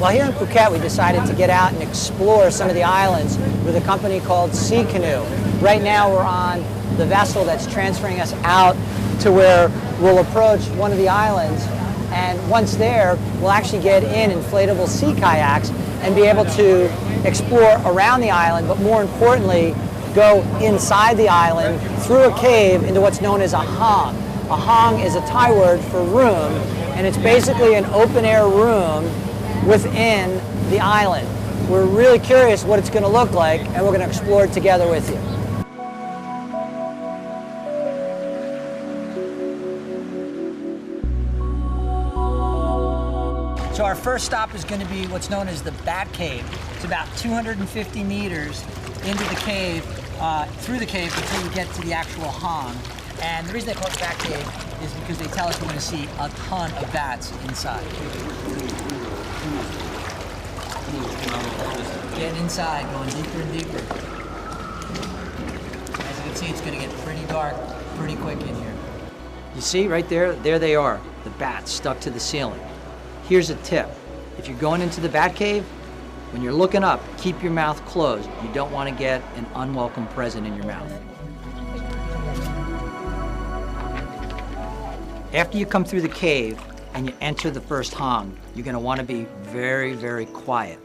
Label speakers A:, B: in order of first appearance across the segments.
A: Well, here in Phuket, we decided to get out and explore some of the islands with a company called Sea Canoe. Right now, we're on the vessel that's transferring us out to where we'll approach one of the islands. And once there, we'll actually get in inflatable sea kayaks and be able to explore around the island, but more importantly, go inside the island through a cave into what's known as a hang. A hang is a Thai word for room, and it's basically an open-air room within the island. We're really curious what it's going to look like, and we're going to explore it together with you. So our first stop is going to be what's known as the Bat Cave. It's about 250 meters into the cave, through the cave before you get to the actual hang. And the reason they call it Bat Cave is because they tell us we're going to see a ton of bats inside. Getting inside, going deeper and deeper. As you can see, it's going to get pretty dark pretty quick in here. You see right there? There they are, the bats stuck to the ceiling. Here's a tip. If you're going into the bat cave, when you're looking up, keep your mouth closed. You don't want to get an unwelcome present in your mouth. After you come through the cave and you enter the first hang, you're going to want to be very, very quiet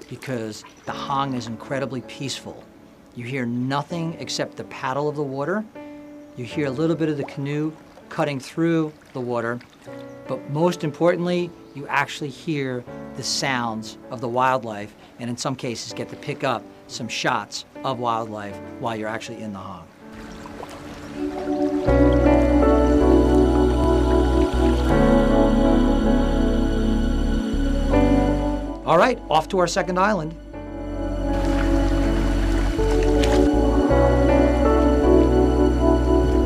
A: because the hang is incredibly peaceful. You hear nothing except the paddle of the water. You hear a little bit of the canoe cutting through the water, but most importantly, you actually hear the sounds of the wildlife, and in some cases get to pick up some shots of wildlife while you're actually in the hang. All right, off to our second island.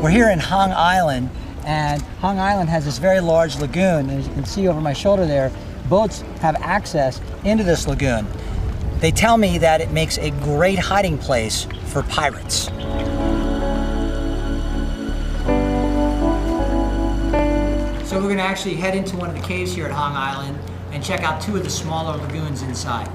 A: We're here in Hang Island, and Hang Island has this very large lagoon, and as you can see over my shoulder there, boats have access into this lagoon. They tell me that it makes a great hiding place for pirates. So we're going to actually head into one of the caves here at Hang Island and check out two of the smaller lagoons inside.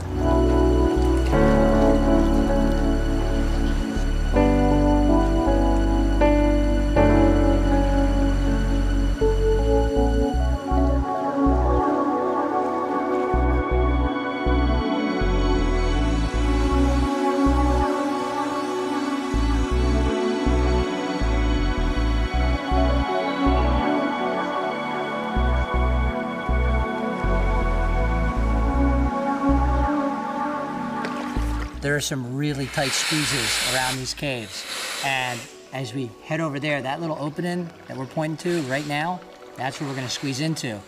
A: There are some really tight squeezes around these caves. And as we head over there, that little opening that we're pointing to right now, that's where we're gonna squeeze into.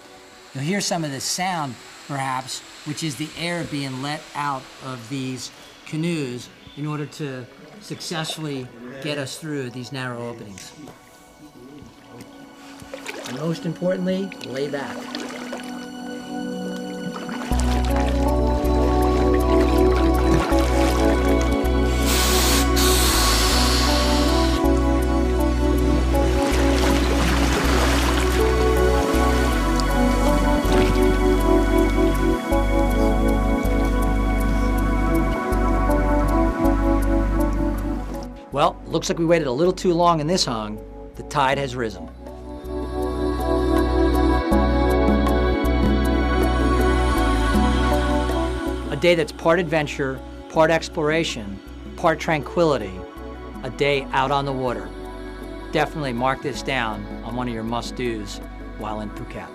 A: You'll hear some of the sound, perhaps, which is the air being let out of these canoes in order to successfully get us through these narrow openings. And most importantly, lay back. Well, looks like we waited a little too long in this hang. The tide has risen. A day that's part adventure, part exploration, part tranquility. A day out on the water. Definitely mark this down on one of your must-dos while in Phuket.